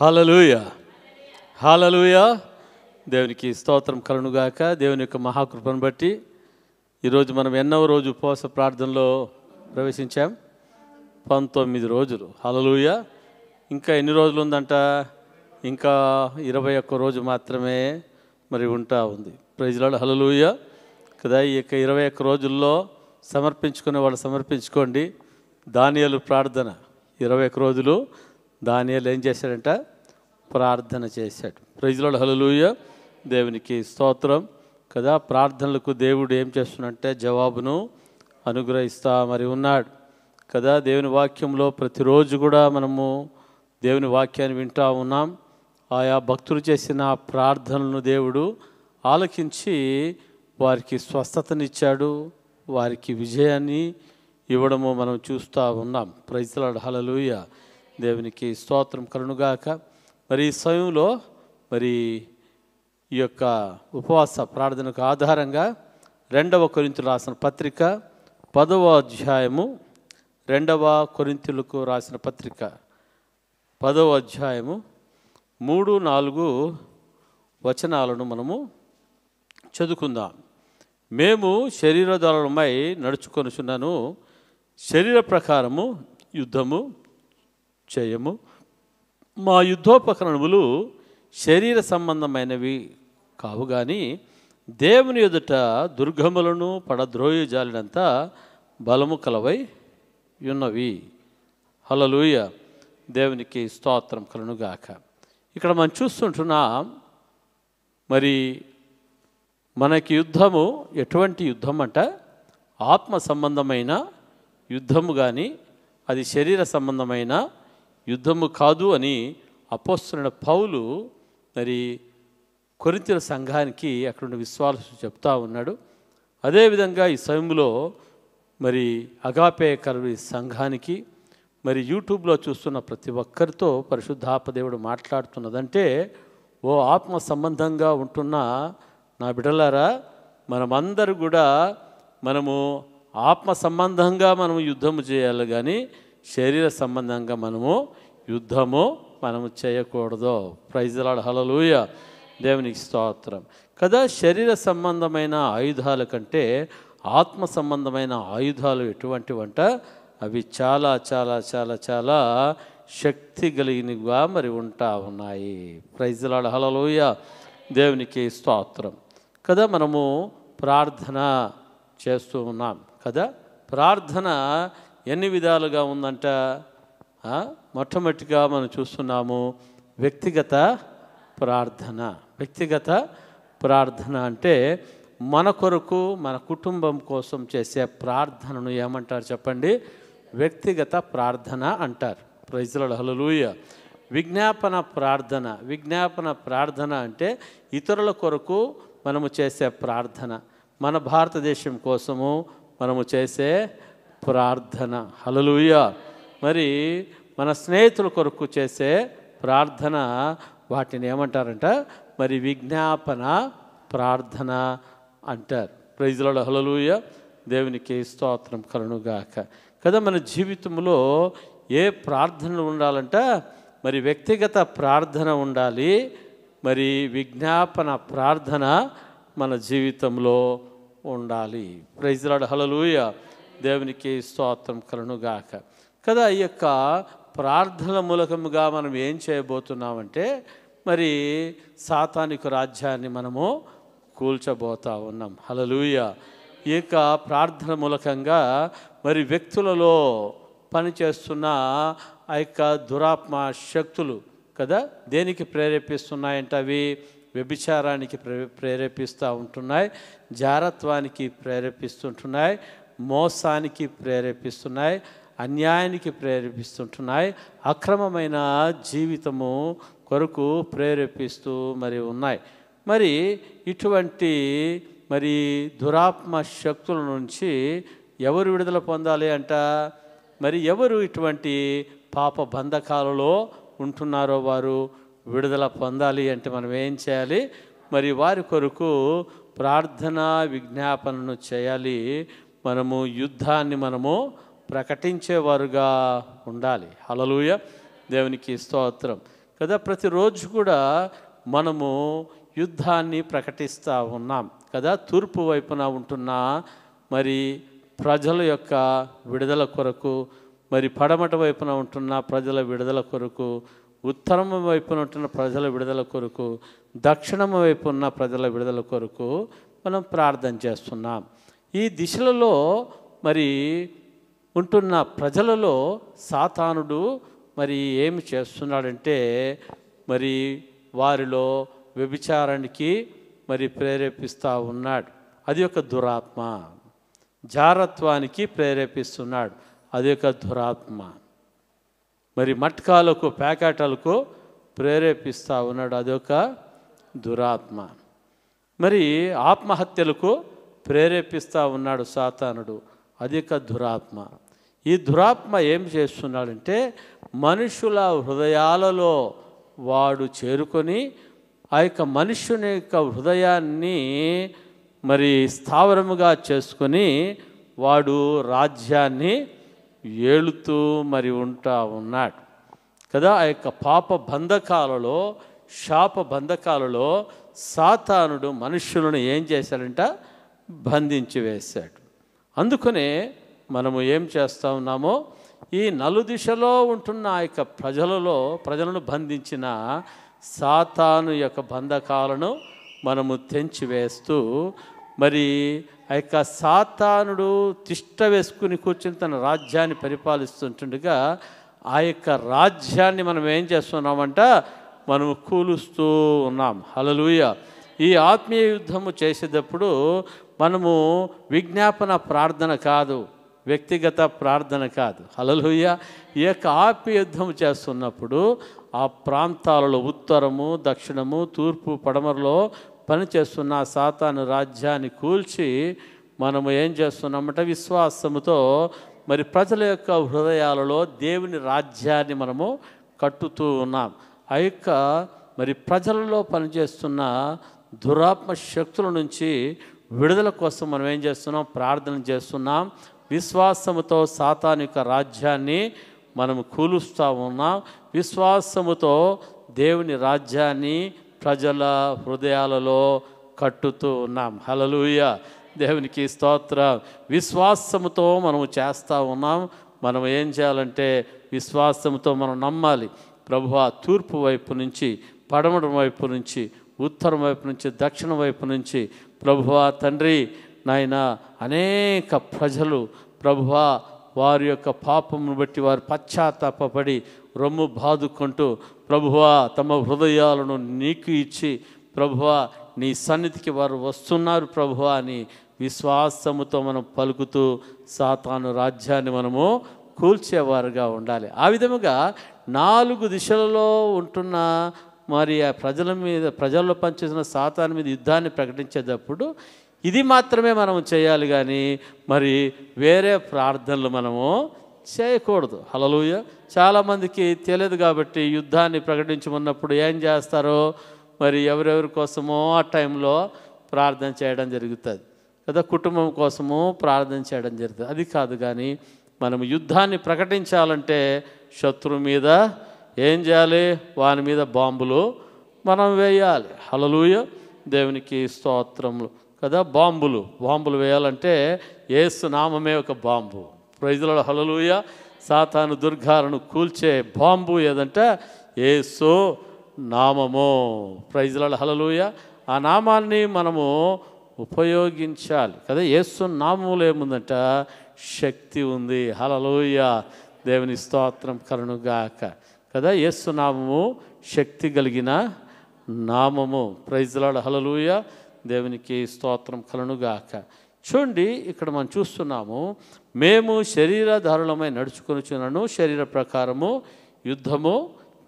హల్లెలూయా, హల్లెలూయా. దేవునికి స్తోత్రం కలుగునుగాక. దేవుని యొక్క మహాకృపను బట్టి ఈరోజు మనం ఎన్నవ రోజు ఉపవాస ప్రార్థనలో ప్రవేశించాం. 19 రోజులు. హల్లెలూయా. ఇంకా ఎన్ని రోజులు ఉందంట? ఇంకా 21 రోజు మాత్రమే మరి ఉంటా ఉంది. Praise Lord. హల్లెలూయా కదా. ఈ యొక్క 21 రోజుల్లో సమర్పించుకునే వాళ్ళు సమర్పించుకోండి. దానియేలు ప్రార్థన 21 రోజులు దానియేలు ఏం చేశాడంట? ప్రార్థన చేశాడు. Praise Lord. హల్లెలూయా. దేవునికి స్తోత్రం కదా. ప్రార్థనలకు దేవుడు ఏం చేస్తున్నంటే జవాబును అనుగ్రహిస్తా మరి ఉన్నాడు కదా. దేవుని వాక్యంలో ప్రతిరోజు కూడా మనము దేవుని వాక్యాన్ని వింటూ ఉన్నాం. ఆయా భక్తులు చేసిన ప్రార్థనలను దేవుడు ఆలకించి వారికి స్వస్థతనిచ్చాడు, వారికి విజయాన్ని ఇవ్వడము మనం చూస్తూ ఉన్నాం. Praise Lord. హల్లెలూయా. దేవునికి స్తోత్రం కలుగునుగాక. మరి ఈ సమయంలో మరి ఈ యొక్క ఉపవాస ప్రార్థనకు ఆధారంగా 2వ కొరింథీయులకు రాసిన పత్రిక 10వ అధ్యాయము, 2వ కొరింథీయులకు రాసిన పత్రిక 10వ అధ్యాయము 3-4 వచనాలను మనము చదువుకుందాం. మేము శరీరధారులమై నడుచుకొనుచున్నాను, శరీర ప్రకారము యుద్ధము చేయము. మా యుద్ధోపకరణములు శరీర సంబంధమైనవి కావు కానీ దేవుని ఎదుట దుర్గములను పడద్రోయి జాలినంత బలము కలవై ఉన్నవి. హల్లెలూయా. దేవునికి స్తోత్రం కలుగునుగాక. ఇక్కడ మనం చూస్తుంటున్నాం మరి మనకి యుద్ధము ఎటువంటి యుద్ధం అంట? ఆత్మ సంబంధమైన యుద్ధము కానీ అది శరీర సంబంధమైన యుద్ధము కాదు అని అపోస్తలుడైన పౌలు మరి కొరింథీయుల సంఘానికి అక్కడున్న విశ్వాసులు చెప్తా ఉన్నాడు. అదేవిధంగా ఈ సమయంలో మరి అగాపే కల్వరి సంఘానికి మరి యూట్యూబ్లో చూస్తున్న ప్రతి ఒక్కరితో పరిశుద్ధాత్మ దేవుడు మాట్లాడుతున్నదంటే, ఓ ఆత్మ సంబంధంగా ఉంటున్న నా బిడ్డలారా, మనమందరూ కూడా మనము ఆత్మ సంబంధంగా మనము యుద్ధము చేయాలి కానీ శరీర సంబంధంగా మనము యుద్ధము చేయకూడదు. Praise Lord. హల్లెలూయా. దేవునికి స్తోత్రం కదా. శరీర సంబంధమైన ఆయుధాల కంటే ఆత్మ సంబంధమైన ఆయుధాలు ఎటువంటివంట? అవి చాలా చాలా చాలా చాలా శక్తి కలిగినవిగా మరి ఉంటా ఉన్నాయి. Praise Lord. హల్లెలూయా. దేవునికి స్తోత్రం కదా. మనము ప్రార్థన చేస్తూ ఉన్నాం కదా. ప్రార్థన ఎన్ని విధాలుగా ఉందంట? మొట్టమొదటిగా మనం చూస్తున్నాము వ్యక్తిగత ప్రార్థన. వ్యక్తిగత ప్రార్థన అంటే మన కొరకు మన కుటుంబం కోసం చేసే ప్రార్థనను ఏమంటారు చెప్పండి? వ్యక్తిగత ప్రార్థన అంటారు. Praise Lord. హల్లెలూయా. విజ్ఞాపన ప్రార్థన. విజ్ఞాపన ప్రార్థన అంటే ఇతరుల కొరకు మనము చేసే ప్రార్థన. మన భారతదేశం కోసము మనము చేసే ప్రార్థన. హల్లెలూయా. మరి మన స్నేహితుల కొరకు చేసే ప్రార్థన, వాటిని ఏమంటారంట? మరి విజ్ఞాపన ప్రార్థన అంటారు. Praise Lord. హల్లెలూయా. దేవునికి స్తోత్రం కలుగునుగాక కదా. మన జీవితంలో ఏ ప్రార్థనలు ఉండాలంట? మరి వ్యక్తిగత ప్రార్థన ఉండాలి, మరి విజ్ఞాపన ప్రార్థన మన జీవితంలో ఉండాలి. Praise Lord. హల్లెలూయా. దేవునికి స్తోత్రం కలుగునుగాక కదా. ఈ యొక్క ప్రార్థనల మూలకముగా మనం ఏం చేయబోతున్నామంటే మరి సాతానిక రాజ్యాన్ని మనము కూల్చబోతా ఉన్నాం. హల్లెలూయా. ఈ యొక్క ప్రార్థన మూలకంగా మరి వ్యక్తులలో పనిచేస్తున్న ఆ యొక్క దురాత్మ శక్తులు కదా దేనికి ప్రేరేపిస్తున్నాయంటే అవి వ్యభిచారానికి ప్రేరేపిస్తూ ఉంటున్నాయి, జారత్వానికి ప్రేరేపిస్తుంటున్నాయి, మోసానికి ప్రేరేపిస్తున్నాయి, అన్యాయానికి ప్రేరేపిస్తుంటున్నాయి, అక్రమమైన జీవితము కొరకు ప్రేరేపిస్తూ మరి ఉన్నాయి. మరి ఇటువంటి మరి దురాత్మ శక్తుల నుంచి ఎవరు విడుదల పొందాలి అంట? మరి ఎవరు ఇటువంటి పాప బంధకాలలో ఉంటున్నారో వారు విడుదల పొందాలి అంటే మనం ఏం చేయాలి? మరి వారి కొరకు ప్రార్థన విజ్ఞాపనను చేయాలి. మనము యుద్ధాన్ని మనము ప్రకటించేవారుగా ఉండాలి. హల్లెలూయా. దేవునికి స్తోత్రం కదా. ప్రతిరోజు కూడా మనము యుద్ధాన్ని ప్రకటిస్తూ ఉన్నాం కదా. తూర్పు వైపున ఉంటున్న మరి ప్రజల యొక్క విడుదల కొరకు, మరి పడమట వైపున ఉంటున్న ప్రజల విడుదల కొరకు, ఉత్తరం వైపున ఉంటున్న ప్రజల విడుదల కొరకు, దక్షిణం వైపు ఉన్న ప్రజల విడుదల కొరకు మనం ప్రార్థన చేస్తున్నాం. ఈ దిశలలో మరి ఉంటున్న ప్రజలలో సాతానుడు మరి ఏమి చేస్తున్నాడంటే, మరి వారిలో వ్యభిచారానికి మరి ప్రేరేపిస్తూ ఉన్నాడు. అది ఒక దురాత్మ. జారత్వానికి ప్రేరేపిస్తున్నాడు. అది ఒక దురాత్మ. మరి మట్కాలకు, ప్యాకెట్లకు ప్రేరేపిస్తూ ఉన్నాడు. అదొక దురాత్మ. మరి ఆత్మహత్యలకు ప్రేరేపిస్తూ ఉన్నాడు సాతానుడు. అది ఒక దురాత్మ. ఈ దురాత్మ ఏం చేస్తున్నాడంటే, మనుషుల హృదయాలలో వాడు చేరుకొని ఆ యొక్క మనుష్యుని యొక్క హృదయాన్ని మరి స్థావరముగా చేసుకొని వాడు రాజ్యాన్ని ఏలుతూ మరి ఉంటా ఉన్నాడు కదా. ఆ యొక్క పాప బంధకాలలో, శాప బంధకాలలో సాతానుడు మనుష్యులను ఏం చేశాడంట? బంధించి వేశాడు. అందుకనే మనము ఏం చేస్తూ ఉన్నామో, ఈ నలుదిశలో ఉంటున్న ఆ యొక్క ప్రజలను బంధించిన సాతాను యొక్క బంధకాలను మనము తెంచివేస్తూ, మరి ఆ యొక్క సాతానుడు తిష్ట వేసుకుని కూర్చుని తన రాజ్యాన్ని పరిపాలిస్తుంటుండగా ఆ యొక్క రాజ్యాన్ని మనం ఏం చేస్తున్నామంట? మనము కూలుస్తూ ఉన్నాం. హల్లెలూయా. ఈ ఆత్మీయ యుద్ధము చేసేటప్పుడు మనము విజ్ఞాపన ప్రార్థన కాదు, వ్యక్తిగత ప్రార్థన కాదు. హల్లెలూయా. ఈ యొక్క ఆత్మీయ యుద్ధం చేస్తున్నప్పుడు ఆ ప్రాంతాలలో ఉత్తరము, దక్షిణము, తూర్పు, పడమరలో పనిచేస్తున్న సాతాను రాజ్యాన్ని కూల్చి మనము ఏం చేస్తున్నామంటే విశ్వాసముతో మరి ప్రజల యొక్క హృదయాలలో దేవుని రాజ్యాన్ని మనము కట్టుతూ ఉన్నాం. ఆ యొక్క మరి ప్రజలలో పనిచేస్తున్న దురాత్మ శక్తుల నుంచి విడుదల కోసం మనం ఏం చేస్తున్నాం? ప్రార్థన చేస్తున్నాం. విశ్వాసముతో సాతాను యొక్క రాజ్యాన్ని మనము కూలుస్తూ ఉన్నాం. విశ్వాసముతో దేవుని రాజ్యాన్ని ప్రజల హృదయాలలో కట్టుతూ ఉన్నాం. హల్లెలూయా. దేవునికి స్తోత్రం. విశ్వాసముతో మనము చేస్తూ ఉన్నాం. మనం ఏం చేయాలంటే విశ్వాసంతో మనం నమ్మాలి. ప్రభువా, తూర్పు వైపు నుంచి, పడమర వైపు నుంచి, ఉత్తరం వైపు నుంచి, దక్షిణ వైపు నుంచి ప్రభువా తండ్రి నాయన అనేక ప్రజలు ప్రభువా వారి యొక్క పాపమును బట్టి వారు పశ్చాత్తాపపడి రొమ్ము బాదుకుంటూ ప్రభువా తమ హృదయాలను నీకు ఇచ్చి ప్రభువా నీ సన్నిధికి వారు వస్తున్నారు ప్రభువా అని విశ్వాసముతో మనం పలుకుతూ సాతాను రాజ్యాన్ని మనము కూల్చేవారుగా ఉండాలి. ఆ విధముగా 4 దిశలలో ఉంటున్న మరి ఆ ప్రజల్లో పనిచేసిన సాతాను మీద యుద్ధాన్ని ప్రకటించేటప్పుడు ఇది మాత్రమే మనం చేయాలి, కానీ మరి వేరే ప్రార్థనలు మనము చేయకూడదు. హల్లెలూయా. చాలామందికి తెలియదు కాబట్టి యుద్ధాన్ని ప్రకటించమన్నప్పుడు ఏం చేస్తారో మరి ఎవరెవరి కోసమో ఆ టైంలో ప్రార్థన చేయడం జరుగుతుంది కదా, కుటుంబం కోసము ప్రార్థన చేయడం జరుగుతుంది. అది కాదు, కానీ మనం యుద్ధాన్ని ప్రకటించాలంటే శత్రువు మీద ఏం చేయాలి? వాని మీద బాంబులు మనం వేయాలి. హల్లెలూయా. దేవునికి స్తోత్రములు కదా. బాంబులు వేయాలంటే యేసు నామమే ఒక bomb. Praise the Lord. Hallelujah. సాతాను దుర్గాలను కూల్చే బాంబు ఏదంటే యేసు నామము. Praise the Lord. హల్లెలూయా. ఆ నామాన్ని మనము ఉపయోగించాలి కదా. యేసు నామములో ఏముందంట? శక్తి ఉంది. హల్లెలూయా. దేవుని స్తోత్రం కలుగుగాక కదా. యేసు నామము శక్తి కలిగిన నామము. Praise the Lord. హల్లెలూయా. దేవునికి స్తోత్రం కలుగుగాక. చూడండి, ఇక్కడ మనం చూస్తున్నాము, మేము శరీరధారులమై నడుచుకొనుచున్నను శరీర ప్రకారము యుద్ధము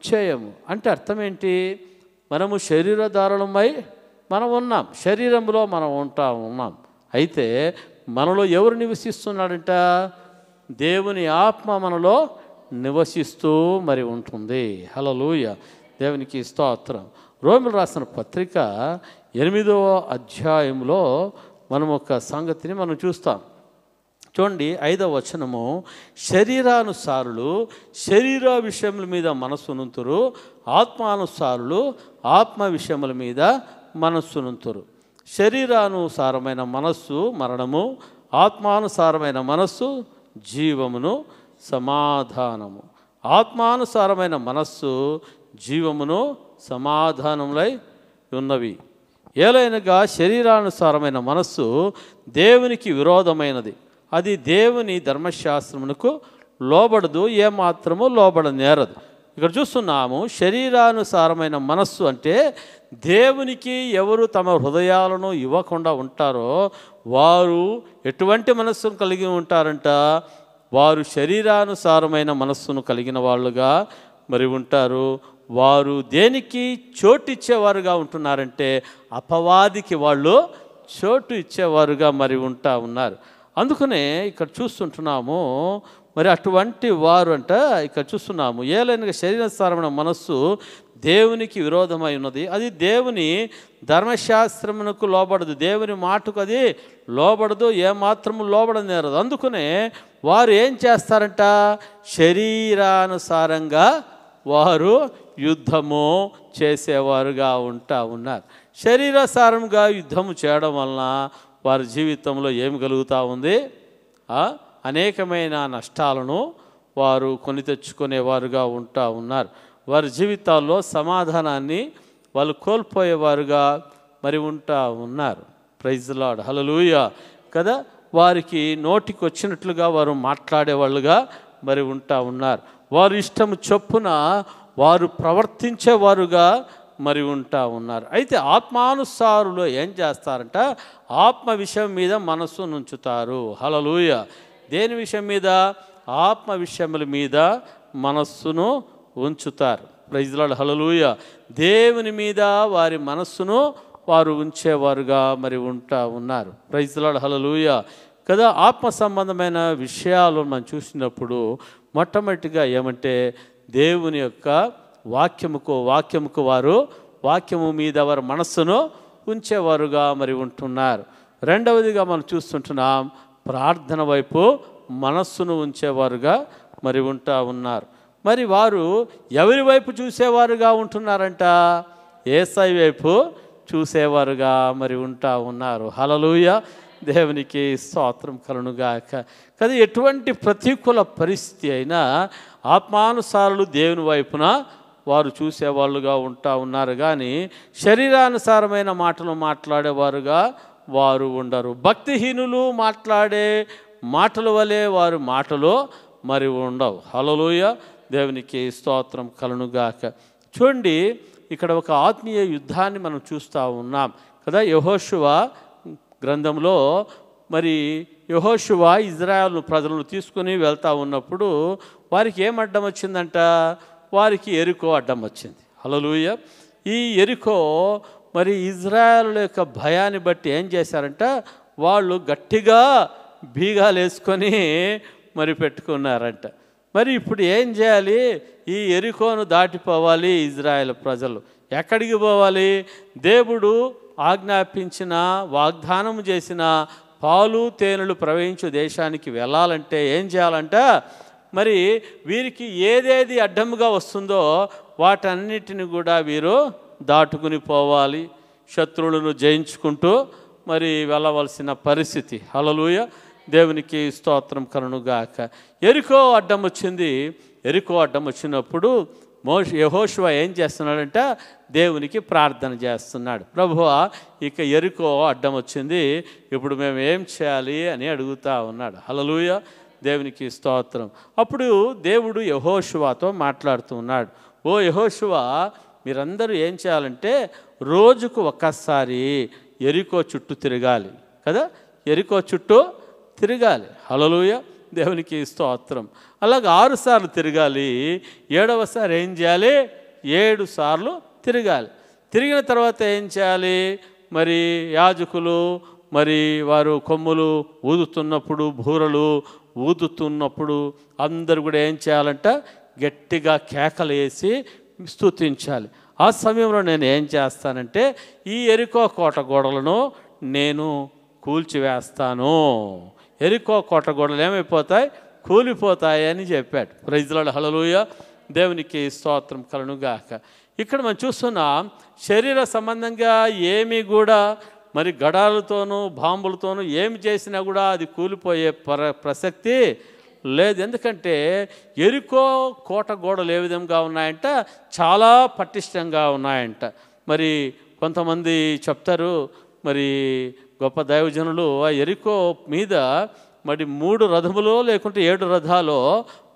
చేయము. అంటే అర్థం ఏంటి? మనము శరీరధారులమై మనం ఉన్నాం, శరీరంలో మనం ఉన్నాం. అయితే మనలో ఎవరు నివసిస్తున్నాడంట? దేవుని ఆత్మ మనలో నివసిస్తూ మరి ఉంటుంది. హల్లెలూయా. దేవునికి స్తోత్రం. రోమీయులకు రాసిన పత్రిక 8వ అధ్యాయంలో మనం ఒక సంగతిని మనం చూస్తాం. చూడండి 5వ వచనము, శరీరానుసారులు శరీర విషయముల మీద మనస్సునుంతురు, ఆత్మానుసారులు ఆత్మ విషయముల మీద మనస్సునుంతురు. శరీరానుసారమైన మనస్సు మరణము, ఆత్మానుసారమైన మనస్సు జీవమును సమాధానము. ఆత్మానుసారమైన మనస్సు జీవమును సమాధానములై ఉన్నవి. ఏలైనగా శరీరానుసారమైన మనస్సు దేవునికి విరోధమైనది, అది దేవుని ధర్మశాస్త్రమునకు లోబడదు, ఏమాత్రము లోబడనేరదు. ఇక్కడ చూస్తున్నాము, శరీరానుసారమైన మనస్సు అంటే దేవునికి ఎవరు తమ హృదయాలను ఇవ్వకుండా ఉంటారో వారు ఎటువంటి మనస్సును కలిగి ఉంటారంట? వారు శరీరానుసారమైన మనస్సును కలిగిన వాళ్ళుగా మరి ఉంటారు. వారు దేనికి చోటు ఇచ్చేవారుగా ఉంటున్నారంటే అపవాదికి వాళ్ళు చోటు ఇచ్చేవారుగా మరి ఉన్నారు. అందుకనే ఇక్కడ చూస్తుంటున్నాము, మరి అటువంటి వారు అంట ఇక్కడ చూస్తున్నాము, ఏలైనగా శరీరానుసారమైన మనస్సు దేవునికి విరోధమై ఉన్నది, అది దేవుని ధర్మశాస్త్రమునకు లోబడదు, దేవుని మాటకు అది లోబడదు, ఏమాత్రము లోబడనేరదు. అందుకనే వారు ఏం చేస్తారంట? శరీరానుసారంగా వారు యుద్ధము చేసేవారుగా ఉన్నారు. శరీరానుసారంగా యుద్ధము చేయడం వలన వారి జీవితంలో ఏమి కలుగుతూ ఉంది? అనేకమైన నష్టాలను వారు కొని తెచ్చుకునేవారుగా ఉన్నారు. వారి జీవితాల్లో సమాధానాన్ని వాళ్ళు కోల్పోయేవారుగా మరి ఉన్నారు. ప్రైజ్ ది లార్డ్, హల్లెలూయా కదా. వారికి నోటికి వచ్చినట్లుగా వారు మాట్లాడేవాళ్ళుగా మరి ఉన్నారు. వారు ఇష్టం చొప్పున వారు ప్రవర్తించేవారుగా మరి ఉన్నారు. అయితే ఆత్మానుసారులు ఏం చేస్తారంట? ఆత్మ విషయం మీద మనస్సు నుంచుతారు. హల్లెలూయా. దేని విషయం మీద? ఆత్మ విషయముల మీద మనస్సును ఉంచుతారు. ప్రైజ్ ది లార్డ్, హల్లెలూయా. దేవుని మీద వారి మనస్సును వారు ఉంచేవారుగా మరి ఉన్నారు. ప్రైజ్ ది లార్డ్, హల్లెలూయా కదా. ఆత్మ సంబంధమైన విషయాలు మనం చూసినప్పుడు మొట్టమొదటిగా ఏమంటే దేవుని యొక్క వాక్యముకు వారు వాక్యము మీద వారి మనస్సును ఉంచేవారుగా మరి ఉంటున్నారు. రెండవదిగా మనం చూస్తుంటున్నాం, ప్రార్థన వైపు మనస్సును ఉంచేవారుగా మరి ఉన్నారు. మరి వారు ఎవరి వైపు చూసేవారుగా ఉంటున్నారంట? యేసయ్య వైపు చూసేవారుగా మరి ఉన్నారు. హల్లెలూయా, దేవునికి స్తోత్రం కలుగునుగాక కదా. ఎటువంటి ప్రతికూల పరిస్థితి అయినా ఆత్మానుసారులు దేవుని వైపున వారు చూసేవాళ్ళుగా ఉన్నారు. కానీ శరీరానుసారమైన మాటలు మాట్లాడేవారుగా వారు ఉండరు. భక్తిహీనులు మాట్లాడే మాటల వలె వారు మాటలు మరి ఉండవు. హల్లెలూయా, దేవునికి స్తోత్రం కలుగునుగాక. చూడండి, ఇక్కడ ఒక ఆత్మీయ యుద్ధాన్ని మనం చూస్తూ ఉన్నాం కదా. యెహోషువ గ్రంథంలో మరి యెహోషువ ఇజ్రాయేలు ప్రజలను తీసుకుని వెళ్తూ ఉన్నప్పుడు వారికి ఏం అడ్డం వచ్చిందంట? వారికి ఎరికో అడ్డం వచ్చింది. హల్లెలూయా. ఈ ఎరికో మరి ఇజ్రాయేలు యొక్క భయాన్ని బట్టి ఏం చేశారంట? వాళ్ళు గట్టిగా బీగాలు వేసుకొని మరి పెట్టుకున్నారంట. మరి ఇప్పుడు ఏం చేయాలి? ఈ ఎరికోను దాటిపోవాలి ఇజ్రాయేల్ ప్రజలు. ఎక్కడికి పోవాలి? దేవుడు ఆజ్ఞాపించిన, వాగ్దానం చేసిన పాలు తేనెలు ప్రవహించు దేశానికి వెళ్ళాలంటే ఏం చేయాలంట? మరి వీరికి ఏదేది అడ్డముగా వస్తుందో వాటన్నిటిని కూడా వీరు దాటుకుని పోవాలి. శత్రువులను జయించుకుంటూ మరి వెళ్ళవలసిన పరిస్థితి. హల్లెలూయా, దేవునికి స్తోత్రం కలుగునుగాక. ఎరికో అడ్డం వచ్చింది. ఎరికో అడ్డం వచ్చినప్పుడు యెహోషువ ఏం చేస్తున్నాడంట? దేవునికి ప్రార్థన చేస్తున్నాడు. ప్రభువా, ఇక ఎరికో అడ్డం వచ్చింది, ఇప్పుడు మేము ఏం చేయాలి అని అడుగుతూ ఉన్నాడు. హల్లెలూయా, దేవునికి స్తోత్రం. అప్పుడు దేవుడు యెహోషువతో మాట్లాడుతూ ఉన్నాడు. ఓ యెహోషువ, మీరందరూ ఏం చేయాలంటే రోజుకు ఒక్కసారి ఎరికో చుట్టూ తిరగాలి కదా. ఎరికో చుట్టూ తిరగాలి. హల్లెలూయా, దేవునికి స్తోత్రం. అలాగే 6 సార్లు తిరగాలి. 7వసారి ఏం చేయాలి? 7 సార్లు తిరగాలి. తిరిగిన తర్వాత ఏం చేయాలి? మరి యాజకులు మరి వారు కొమ్ములు ఊదుతున్నప్పుడు, బూరలు ఊదుతున్నప్పుడు అందరూ కూడా ఏం చేయాలంట? గట్టిగా కేకలు వేసి స్తుతించాలి. ఆ సమయంలో నేను ఏం చేస్తానంటే ఈ ఎరికో కోట గోడలను నేను కూల్చివేస్తాను. ఎరికో కోట గోడలు ఏమైపోతాయి? కూలిపోతాయి అని చెప్పాడు. Praise the Lord, hallelujah. దేవునికి స్తోత్రం కలుగునుగాక. ఇక్కడ మనం చూస్తున్నాం, శరీర సంబంధంగా ఏమీ కూడా మరి గడాలతోనూ బాంబులతోనూ ఏమి చేసినా కూడా అది కూలిపోయే ప్రసక్తి లేదు. ఎందుకంటే ఎరికో కోట గోడలు ఏ విధంగా ఉన్నాయంట? చాలా పటిష్టంగా ఉన్నాయంట. మరి కొంతమంది చెప్తారు, మరి గొప్ప దైవజనులు ఆ ఎరికో మీద మరి 3 రథములో లేకుంటే 7 రథాలు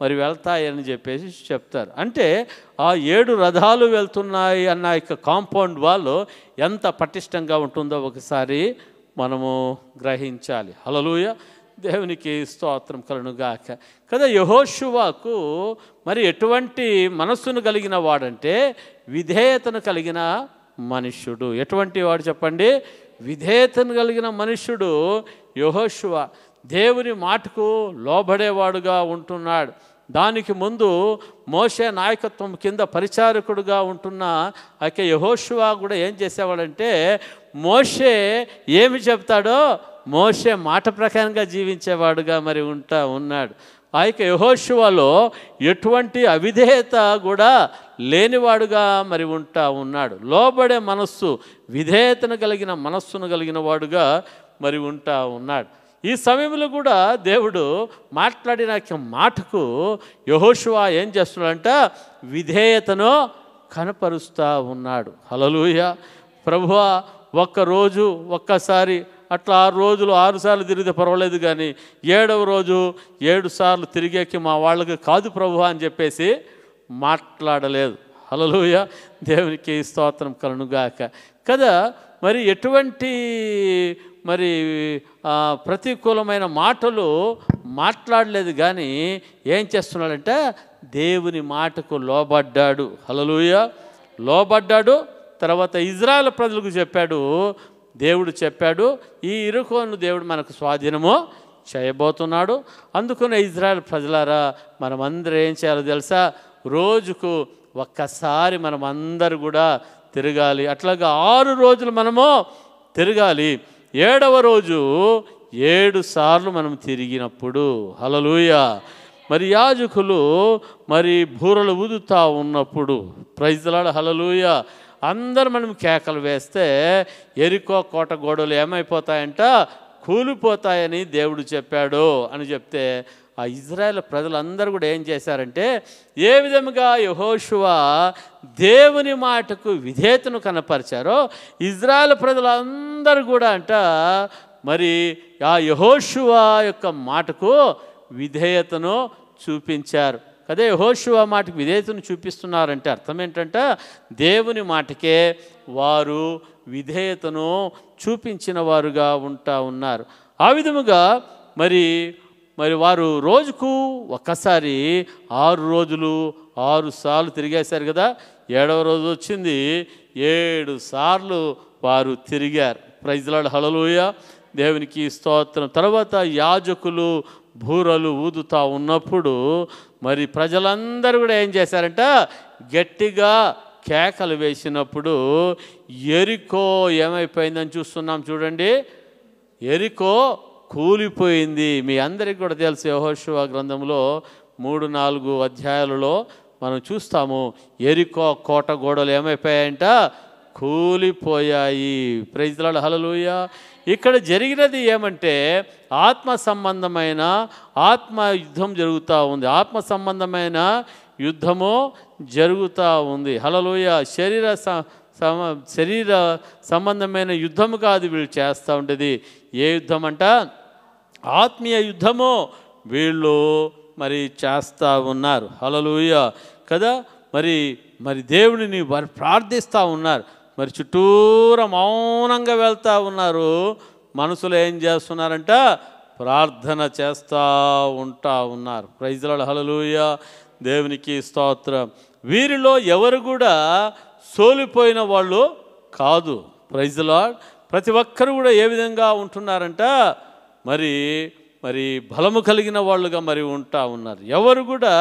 మరి వెళ్తాయని చెప్పేసి చెప్తారు. అంటే ఆ 7 రథాలు వెళ్తున్నాయి అన్న కాంపౌండ్ వాళ్ళు ఎంత పటిష్టంగా ఉంటుందో ఒకసారి మనము గ్రహించాలి. హల్లెలూయా, దేవునికి స్తోత్రం కలుగునుగాక. కదా, యెహోషువకు మరి ఎటువంటి మనస్సును కలిగిన వాడంటే విధేయతను కలిగిన మనుష్యుడు. ఎటువంటి వాడు చెప్పండి? విధేయతను కలిగిన మనుష్యుడు యెహోషువ. దేవుని మాటకు లోబడేవాడుగా ఉంటున్నాడు. దానికి ముందు మోషే నాయకత్వం కింద పరిచారకుడుగా ఉంటున్న యెహోషువ కూడా ఏం చేసేవాడంటే, మోషే ఏమి చెప్తాడో మోషే మాట ప్రకారంగా జీవించేవాడుగా మరి ఉన్నాడు. ఆ యెహోషువలో ఎటువంటి అవిధేయత కూడా లేనివాడుగా మరి ఉన్నాడు. లోబడే మనస్సు, విధేయతను కలిగిన మనస్సును కలిగిన వాడుగా మరి ఉన్నాడు. ఈ సమయంలో కూడా దేవుడు మాట్లాడిన మాటకు యెహోషువ ఏం చేస్తున్నాడంట? విధేయతను కనపరుస్తూ ఉన్నాడు. హల్లెలూయా. ప్రభువా, ఒక్కరోజు ఒక్కసారి అట్లా 6 రోజులు 6 సార్లు తిరిగితే పర్వాలేదు, కానీ 7వ రోజు 7 సార్లు తిరిగేకి మా వాళ్ళకి కాదు ప్రభువా అని చెప్పేసి మాట్లాడలేదు. హల్లెలూయా, దేవునికి స్తోత్రం కలుగునుగాక. కదా, మరి ఎటువంటి మరి ప్రతికూలమైన మాటలు మాట్లాడలేదు, కానీ ఏం చేస్తున్నాడంటే దేవుని మాటకు లోబడ్డాడు. హల్లెలూయా, లోబడ్డాడు. తర్వాత ఇజ్రాయెల్ ప్రజలకు చెప్పాడు, దేవుడు చెప్పాడు, ఈ యెరికోను దేవుడు మనకు స్వాధీనము చేయబోతున్నాడు. అందుకనే ఇజ్రాయెల్ ప్రజలారా, మనమందరం ఏం చేయాలో తెలుసా? రోజుకు ఒక్కసారి మనమందరూ కూడా తిరగాలి. అట్లాగా 6 రోజులు మనము తిరగాలి. 7వ రోజు 7 సార్లు మనం తిరిగినప్పుడు, హల్లెలూయా, మరి యాజకులు మరి బూరలు ఊదుతూ ఉన్నప్పుడు, ప్రైజ్ ది లార్డ్, హల్లెలూయా, అందరు మనం కేకలు వేస్తే యెరికో కోట గోడలు ఏమైపోతాయంట? కూలిపోతాయని దేవుడు చెప్పాడు అని చెప్తే, ఆ ఇజ్రాయెల్ ప్రజలందరూ కూడా ఏం చేశారంటే, ఏ విధముగా యెహోషువ దేవుని మాటకు విధేయతను కనపరిచారో ఇజ్రాయెల్ ప్రజలందరూ కూడా అంట మరి ఆ యెహోషువ యొక్క మాటకు విధేయతను చూపించారు. అదే యెహోషువ మాటకు విధేయతను చూపిస్తున్నారంటే అర్థం ఏంటంటే, దేవుని మాటకే వారు విధేయతను చూపించిన వారుగా ఉన్నారు. ఆ విధముగా మరి వారు రోజుకు ఒక్కసారి 6 రోజులు 6 సార్లు తిరిగేశారు కదా. 7వ రోజు వచ్చింది, 7 సార్లు వారు తిరిగారు. ప్రైజ్ ది లార్డ్, హల్లెలూయా, దేవునికి స్తోత్రం. తర్వాత యాజకులు బూరలు ఊదుతూ ఉన్నప్పుడు మరి ప్రజలందరూ కూడా ఏం చేశారంట? గట్టిగా కేకలు వేసినప్పుడు యెరికో ఏమైపోయిందని చూస్తున్నాం. చూడండి, యెరికో కూలిపోయింది. మీ అందరికీ కూడా తెలుసు, యెహోషువ గ్రంథంలో 3-4 అధ్యాయాలలో మనం చూస్తాము, యెరికో కోట గోడలు ఏమైపోయాయంట? కూలిపోయాయి. ప్రైజ్ ది లార్డ్, హల్లెలూయా. ఇక్కడ జరిగినది ఏమంటే, ఆత్మ సంబంధమైన ఆత్మ యుద్ధం జరుగుతూ ఉంది. ఆత్మ సంబంధమైన యుద్ధము జరుగుతూ ఉంది. హల్లెలూయా. శరీర సంబంధమైన యుద్ధము కాదు వీళ్ళు చేస్తూ ఉండేది. ఏ యుద్ధం అంట? ఆత్మీయ యుద్ధము వీళ్ళు మరి చేస్తూ ఉన్నారు. హల్లెలూయా కదా. మరి దేవుడిని వారు ప్రార్థిస్తూ ఉన్నారు. మరి చుట్టూరా మౌనంగా వెళ్తూ ఉన్నారు. మనసులో ఏం చేస్తున్నారంట? ప్రార్థన చేస్తూ ఉన్నారు. ప్రైజ్ ది లార్డ్, హల్లెలూయా, దేవునికి స్తోత్రం. వీరిలో ఎవరు కూడా సోలిపోయిన వాళ్ళు కాదు. Praise the Lord. ప్రతి ఒక్కరు కూడా ఏ విధంగా ఉంటున్నారంట? మరి బలము కలిగిన వాళ్ళుగా మరి ఉన్నారు. ఎవరు కూడా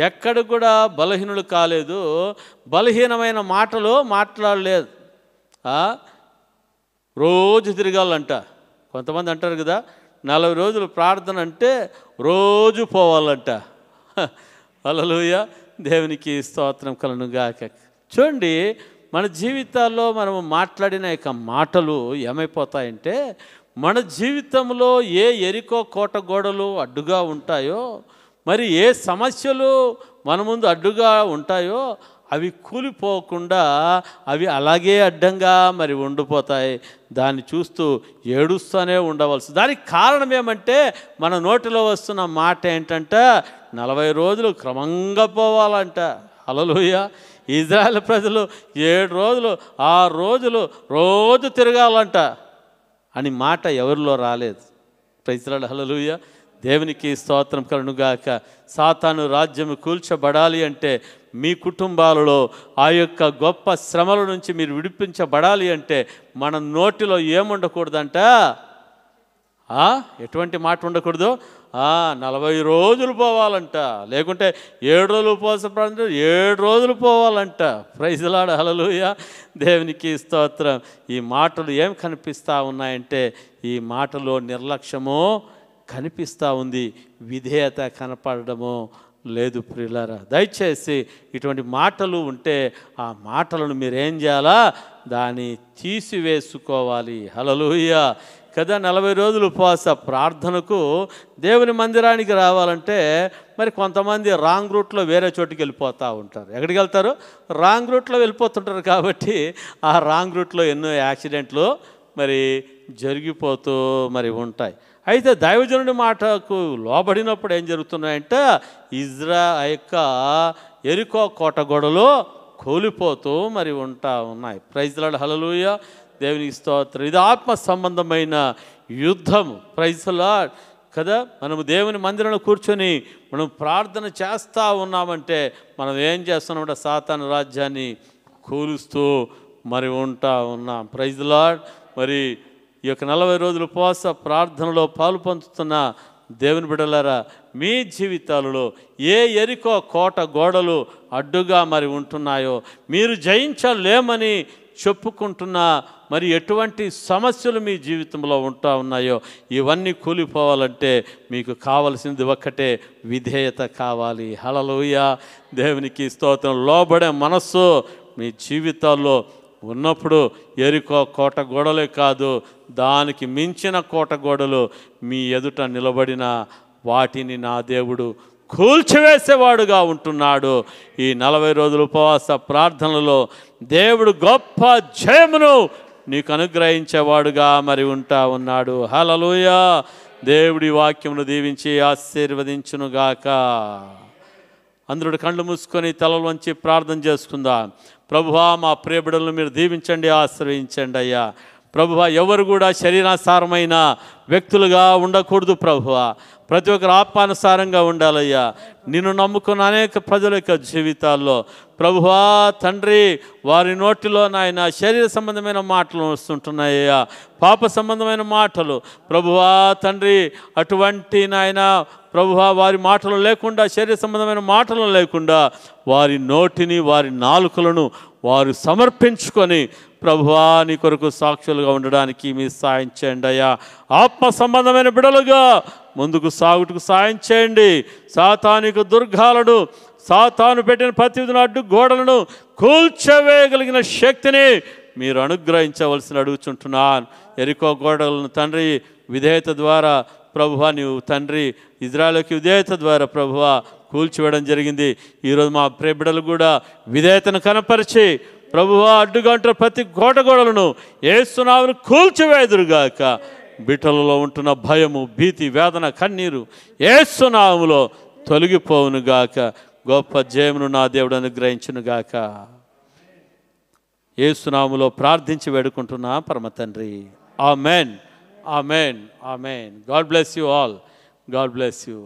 ఎక్కడ కూడా బలహీనులు కాలేదు, బలహీనమైన మాటలు మాట్లాడలేదు. రోజు తిరగాలంట. కొంతమంది అంటారు కదా, 40 రోజులు ప్రార్థన అంటే రోజు పోవాలంట. హల్లెలూయా, దేవునికి స్తోత్రం కలుగును గాక. చూడండి, మన జీవితాల్లో మనము మాట్లాడిన యొక్క మాటలు ఏమైపోతాయంటే, మన జీవితంలో ఏ ఎరికో కోట గోడలు అడ్డుగా ఉంటాయో, మరి ఏ సమస్యలు మన ముందు అడ్డుగా ఉంటాయో అవి కూలిపోకుండా అవి అలాగే అడ్డంగా మరి ఉండిపోతాయి. దాన్ని చూస్తూ ఏడుస్తూనే ఉండవలసి. దానికి కారణం ఏమంటే, మన నోటిలో వస్తున్న మాట ఏంటంటే 40 రోజులు క్రమంగా పోవాలంట. హల్లెలూయా. ఇజ్రాయెల్ ప్రజలు 7 రోజులు 6 రోజులు రోజు తిరగాలంట అని మాట ఎవరిలో రాలేదు. Praise Lord. హల్లెలూయా, దేవునికి స్తోత్రం కలుగును గాక. సాతాను రాజ్యం కూల్చబడాలి అంటే, మీ కుటుంబాలలో ఆ యొక్క గొప్ప శ్రమల నుంచి మీరు విడిపించబడాలి అంటే మన నోటిలో ఏముండకూడదంట? ఎటువంటి మాట ఉండకూడదు? 40 రోజులు పోవాలంట. లేకుంటే 7 రోజులు ఉపవాసం 7 రోజులు పోవాలంట. Praise Lord. హల్లెలూయా, దేవునికి స్తోత్రం. ఈ మాటలు ఏం కనిపిస్తూ ఉన్నాయంటే, ఈ మాటలో నిర్లక్ష్యము కనిపిస్తూ ఉంది, విధేయత కనపడము లేదు. ప్రియులారా, దయచేసి ఇటువంటి మాటలు ఉంటే ఆ మాటలను మీరేం చేయాలా? దాన్ని తీసివేసుకోవాలి. హల్లెలూయా కదా. 40 రోజులు ఉపవాస ప్రార్థనకు దేవుని మందిరానికి రావాలంటే మరి కొంతమంది రాంగ్ రూట్లో వేరే చోటుకి వెళ్ళిపోతూ ఉంటారు. ఎక్కడికి వెళ్తారు? రాంగ్ రూట్లో వెళ్ళిపోతుంటారు. కాబట్టి ఆ రాంగ్ రూట్లో ఎన్నో యాక్సిడెంట్లు మరి జరిగిపోతూ మరి ఉంటాయి. అయితే దైవజనుడి మాటకు లోబడినప్పుడు ఏం జరుగుతున్నాయంటే, యొక్క ఎరికో కోట గోడలు కూలిపోతూ మరి ఉంటా ఉన్నాయి. Praise Lord. హల్లెలూయా, దేవునికి స్తోత్రం. ఇది ఆత్మ సంబంధమైన యుద్ధము. ప్రైజ్ లార్డ్ కదా. మనము దేవుని మందిరంలో కూర్చొని మనం ప్రార్థన చేస్తూ ఉన్నామంటే మనం ఏం చేస్తున్నామంటే సాతాను రాజ్యాన్ని కూలుస్తూ మరి ఉంటా ఉన్నాం. Praise Lord. మరి ఈ యొక్క 40 రోజులు ఉపవాస ప్రార్థనలో పాలు పంచుతున్న దేవుని బిడ్డలారా, మీ జీవితాలలో ఏ ఎరికో కోట గోడలు అడ్డుగా మరి ఉంటున్నాయో, మీరు జయించలేమని చెప్పుకుంటున్న మరి ఎటువంటి సమస్యలు మీ జీవితంలో ఉంటా ఉన్నాయో, ఇవన్నీ కూలిపోవాలంటే మీకు కావలసింది ఒక్కటే, విధేయత కావాలి. హల్లెలూయా, దేవునికి స్తోత్రం. లోబడే మనస్సు మీ జీవితాల్లో ఉన్నప్పుడు ఎరికో కోట గోడలే కాదు, దానికి మించిన కోట గోడలు మీ ఎదుట నిలబడిన వాటిని నా దేవుడు కూల్చివేసేవాడుగా ఉంటున్నాడు. ఈ 40 రోజుల ఉపవాస ప్రార్థనలలో దేవుడు గొప్ప జయమును నీకు అనుగ్రహించేవాడుగా మరి ఉంటా ఉన్నాడు. హల్లెలూయా, దేవుడి వాక్యమును దీవించి ఆశీర్వదించునుగాక. అందరూ కళ్ళు మూసుకొని తలలు వంచి ప్రార్థన చేసుకుందాం. ప్రభువా, మా ప్రియబిడ్డలను మీరు దీవించండి, ఆశ్రయించండి అయ్యా. ప్రభువా, ఎవరు కూడా శరీరానుసారమైన వ్యక్తులుగా ఉండకూడదు. ప్రభువా, ప్రతి ఒక్కరు ఆత్మానుసారంగా ఉండాలయ్యా. నిన్ను నమ్ముకున్న అనేక ప్రజల యొక్క జీవితాల్లో ప్రభువా తండ్రి, వారి నోటిలో నాయన శరీర సంబంధమైన మాటలు వస్తుంటున్నాయ్యా, పాప సంబంధమైన మాటలు. ప్రభువా తండ్రి, అటువంటి నాయన ప్రభువా వారి మాటలు లేకుండా, శరీర సంబంధమైన మాటలు లేకుండా వారి నోటిని, వారి నాలుకలను వారు సమర్పించుకొని ప్రభువా నీ కొరకు సాక్షులుగా ఉండడానికి మీ సాయం చేయండి అయ్యా. ఆత్మ సంబంధమైన బిడలుగా ముందుకు సాగుటకు సాయం చేయండి. సాతానిక దుర్గాలను, సాతాను పెట్టిన ప్రతి అడ్డు గోడలను కూల్చవేయగలిగిన శక్తిని మీరు అనుగ్రహించవలసిన అడుగుచుంటున్నాను. ఎరికో గోడలను తండ్రి విధేయత ద్వారా ప్రభువా నీవు తండ్రి ఇజ్రాయేలుకి విధేయత ద్వారా ప్రభువా కూల్చివేయడం జరిగింది. ఈరోజు మా ప్రియ బిడ్డలు కూడా విధేయతను కనపరిచి ప్రభువా అడ్డుగంట ప్రతి గోడలను యేసు నామమున కూల్చివేయుదురుగాక. బిడ్డలలో ఉంటున్న భయము, భీతి, వేదన, కన్నీరు యేసు నామములో తొలగిపోవునుగాక. గొప్ప జయమును నా దేవుడు అనుగ్రహించునుగాక. యేసు నామములో ప్రార్థించి వేడుకుంటున్నా పరమ తండ్రి. Amen, amen, amen. God bless you all. God bless you.